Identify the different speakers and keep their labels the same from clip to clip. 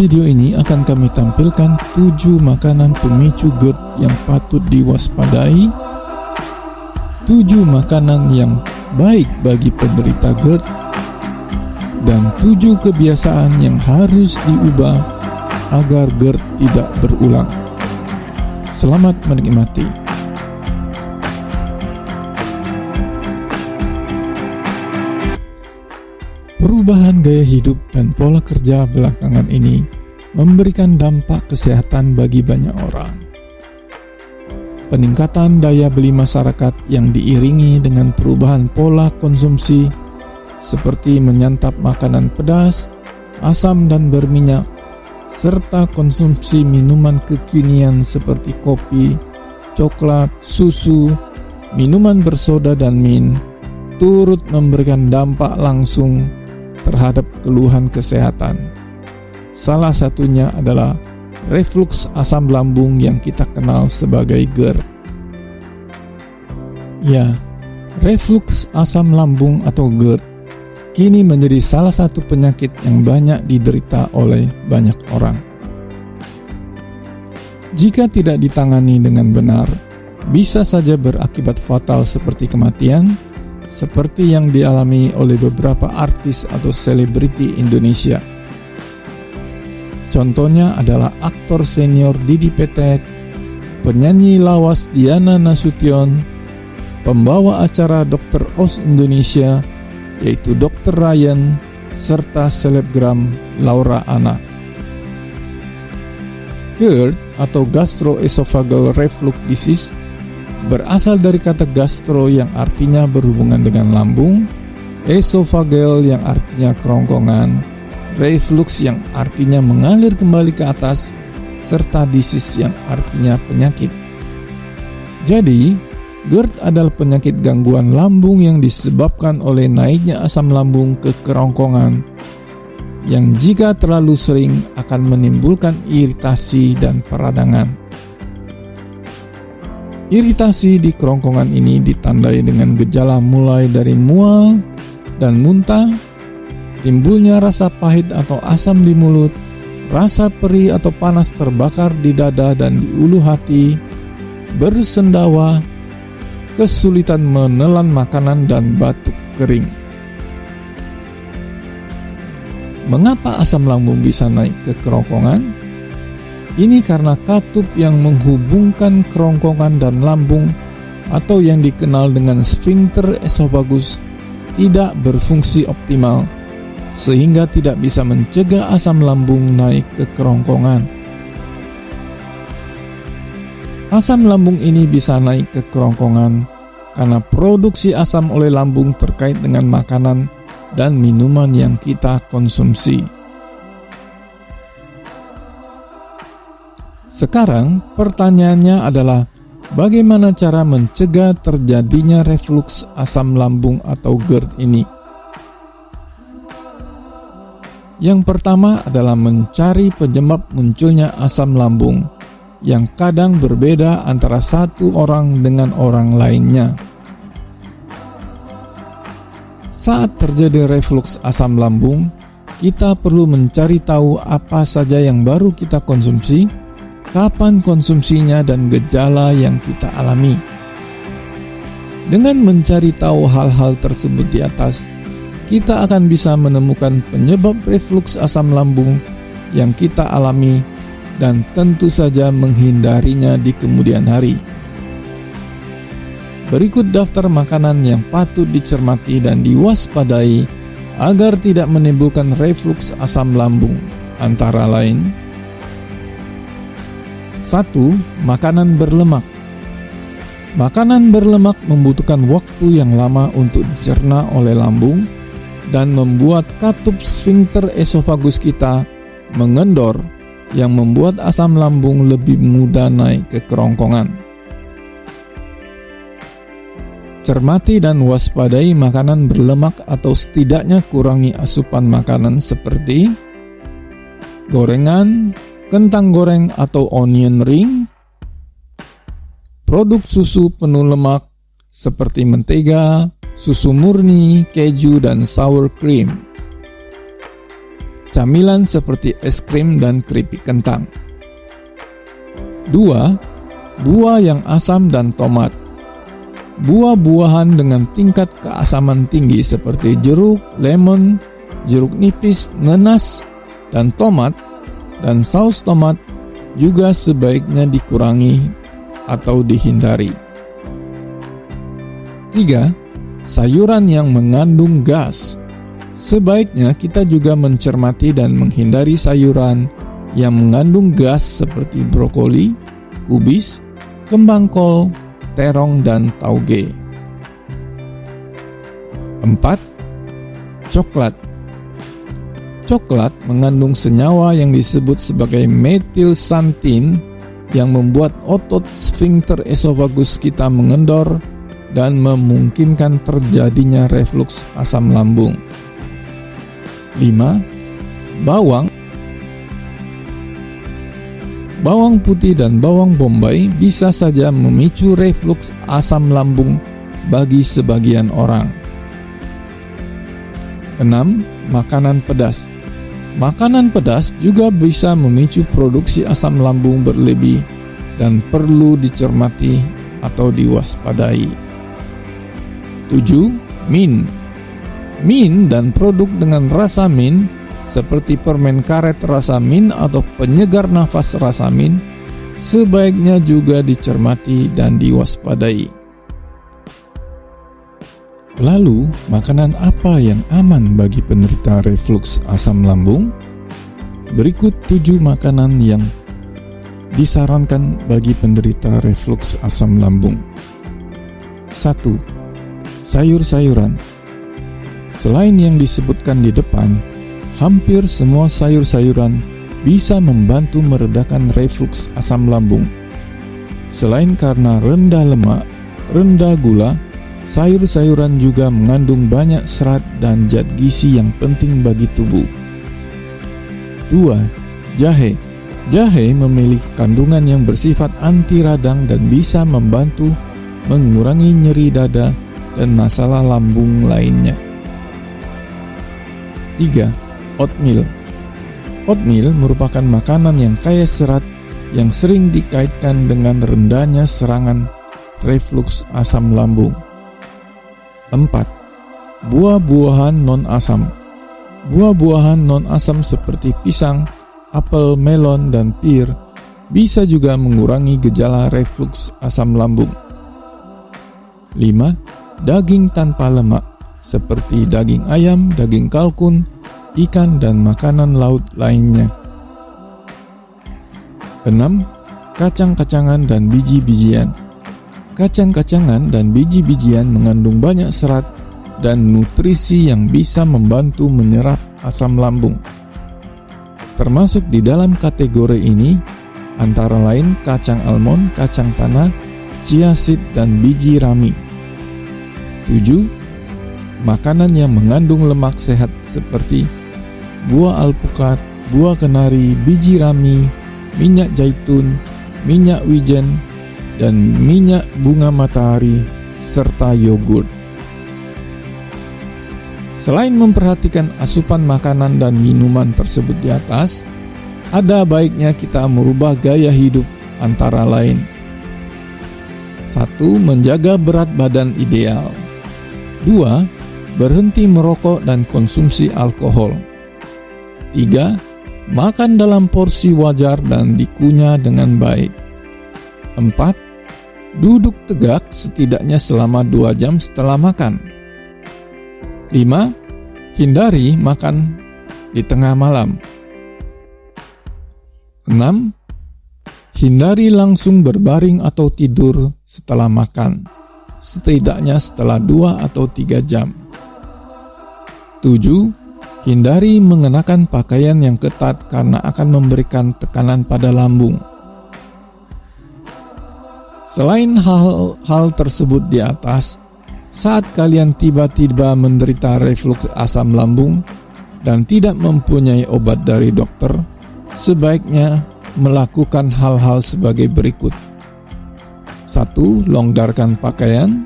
Speaker 1: Video ini akan kami tampilkan 7 makanan pemicu GERD yang patut diwaspadai, 7 makanan yang baik bagi penderita GERD, dan 7 kebiasaan yang harus diubah agar GERD tidak berulang. Selamat menikmati. Perubahan gaya hidup dan pola kerja belakangan ini memberikan dampak kesehatan bagi banyak orang. Peningkatan daya beli masyarakat yang diiringi dengan perubahan pola konsumsi seperti menyantap makanan pedas, asam dan berminyak, serta konsumsi minuman kekinian seperti kopi, coklat, susu, minuman bersoda dan min, turut memberikan dampak langsung terhadap keluhan kesehatan. Salah satunya adalah refluks asam lambung yang kita kenal sebagai GERD. Ya, refluks asam lambung atau GERD kini menjadi salah satu penyakit yang banyak diderita oleh banyak orang. Jika tidak ditangani dengan benar, bisa saja berakibat fatal seperti kematian, seperti yang dialami oleh beberapa artis atau selebriti Indonesia. Contohnya adalah aktor senior Didi Petet, penyanyi lawas Diana Nasution, pembawa acara Dr. Oz Indonesia, yaitu Dr. Ryan, serta selebgram Laura Anna. GERD atau gastroesophageal reflux disease berasal dari kata gastro yang artinya berhubungan dengan lambung, esophageal yang artinya kerongkongan, reflux yang artinya mengalir kembali ke atas, serta disease yang artinya penyakit. Jadi, GERD adalah penyakit gangguan lambung yang disebabkan oleh naiknya asam lambung ke kerongkongan, yang jika terlalu sering akan menimbulkan iritasi dan peradangan. Iritasi di kerongkongan ini ditandai dengan gejala mulai dari mual dan muntah, timbulnya rasa pahit atau asam di mulut, rasa perih atau panas terbakar di dada dan di ulu hati, bersendawa, kesulitan menelan makanan dan batuk kering. Mengapa asam lambung bisa naik ke kerongkongan? Ini karena katup yang menghubungkan kerongkongan dan lambung atau yang dikenal dengan sphincter esophagus tidak berfungsi optimal, sehingga tidak bisa mencegah asam lambung naik ke kerongkongan. Asam lambung ini bisa naik ke kerongkongan karena produksi asam oleh lambung terkait dengan makanan dan minuman yang kita konsumsi. Sekarang pertanyaannya adalah bagaimana cara mencegah terjadinya refluks asam lambung atau GERD ini? Yang pertama adalah mencari penyebab munculnya asam lambung yang kadang berbeda antara satu orang dengan orang lainnya. Saat terjadi refluks asam lambung, kita perlu mencari tahu apa saja yang baru kita konsumsi, kapan konsumsinya, dan gejala yang kita alami. Dengan mencari tahu hal-hal tersebut di atas, kita akan bisa menemukan penyebab refluks asam lambung yang kita alami dan tentu saja menghindarinya di kemudian hari. Berikut daftar makanan yang patut dicermati dan diwaspadai agar tidak menimbulkan refluks asam lambung, antara lain: 1. Makanan berlemak. Makanan berlemak membutuhkan waktu yang lama untuk dicerna oleh lambung dan membuat katup sphincter esophagus kita mengendor, yang membuat asam lambung lebih mudah naik ke kerongkongan. Cermati dan waspadai makanan berlemak atau setidaknya kurangi asupan makanan seperti gorengan, kentang goreng atau onion ring, produk susu penuh lemak seperti mentega, susu murni, keju, dan sour cream. camilan seperti es krim dan keripik kentang. 2. Buah yang asam dan tomat. Buah-buahan dengan tingkat keasaman tinggi seperti jeruk, lemon, jeruk nipis, nanas, dan tomat, dan saus tomat juga sebaiknya dikurangi atau dihindari. 3. Sayuran yang mengandung gas. Sebaiknya kita juga mencermati dan menghindari sayuran yang mengandung gas seperti brokoli, kubis, kembang kol, terong, dan tauge. 4. Coklat. Coklat mengandung senyawa yang disebut sebagai metilsantin yang membuat otot sfinkter esofagus kita mengendor dan memungkinkan terjadinya refluks asam lambung. 5. Bawang. Bawang putih dan bawang bombay bisa saja memicu refluks asam lambung bagi sebagian orang. 6. Makanan pedas. Makanan pedas juga bisa memicu produksi asam lambung berlebih dan perlu dicermati atau diwaspadai. 7. Mint. Mint dan produk dengan rasa mint seperti permen karet rasa mint atau penyegar nafas rasa mint sebaiknya juga dicermati dan diwaspadai. Lalu, makanan apa yang aman bagi penderita refluks asam lambung? Berikut 7 makanan yang disarankan bagi penderita refluks asam lambung. 1. Sayur-sayuran. Selain yang disebutkan di depan, hampir semua sayur-sayuran bisa membantu meredakan refluks asam lambung. Selain karena rendah lemak, rendah gula, sayur-sayuran juga mengandung banyak serat dan zat gizi yang penting bagi tubuh. 2. Jahe. Jahe memiliki kandungan yang bersifat anti radang dan bisa membantu mengurangi nyeri dada dan masalah lambung lainnya. 3. Oatmeal. Oatmeal merupakan makanan yang kaya serat yang sering dikaitkan dengan rendahnya serangan refluks asam lambung. 4. Buah-buahan non-asam. Buah-buahan non-asam seperti pisang, apel, melon, dan pir bisa juga mengurangi gejala refluks asam lambung. 5. Daging tanpa lemak seperti daging ayam, daging kalkun, ikan, dan makanan laut lainnya. 6. Kacang-kacangan dan biji-bijian. Kacang-kacangan dan biji-bijian mengandung banyak serat dan nutrisi yang bisa membantu menyerap asam lambung. Termasuk di dalam kategori ini antara lain kacang almond, kacang tanah, chia seed, dan biji rami. 7. Makanan yang mengandung lemak sehat seperti buah alpukat, buah kenari, biji rami, minyak zaitun, minyak wijen, dan minyak bunga matahari, serta yogurt. Selain memperhatikan asupan makanan dan minuman tersebut di atas, ada baiknya kita merubah gaya hidup antara lain. 1. Menjaga berat badan ideal. 2. Berhenti merokok dan konsumsi alkohol. 3. Makan dalam porsi wajar dan dikunyah dengan baik. 4. Duduk tegak setidaknya selama 2 jam setelah makan. 5. Hindari makan di tengah malam. 6. Hindari langsung berbaring atau tidur setelah makan, setidaknya setelah 2 atau 3 jam. 7. Hindari mengenakan pakaian yang ketat karena akan memberikan tekanan pada lambung. Selain hal tersebut di atas, saat kalian tiba-tiba menderita refluks asam lambung dan tidak mempunyai obat dari dokter, sebaiknya melakukan hal-hal sebagai berikut. 1. Longgarkan pakaian.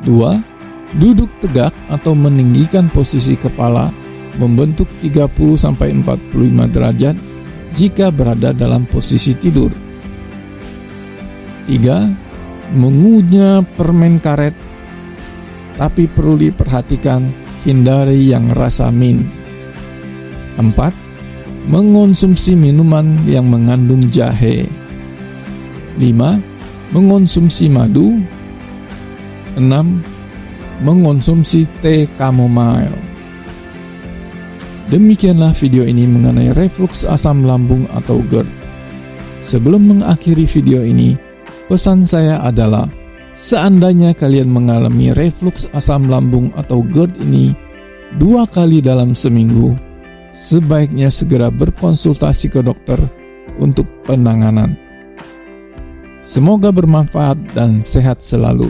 Speaker 1: 2. Duduk tegak atau meninggikan posisi kepala membentuk 30-45 derajat jika berada dalam posisi tidur. 3. Mengunyah permen karet, tapi perlu diperhatikan hindari yang rasa mint. 4. Mengonsumsi minuman yang mengandung jahe. 5. Mengonsumsi madu. 6. Mengonsumsi teh chamomile. Demikianlah video ini mengenai refluks asam lambung atau GERD. Sebelum mengakhiri video ini, pesan saya adalah seandainya kalian mengalami refluks asam lambung atau GERD ini 2 kali dalam seminggu, sebaiknya segera berkonsultasi ke dokter untuk penanganan. Semoga bermanfaat dan sehat selalu.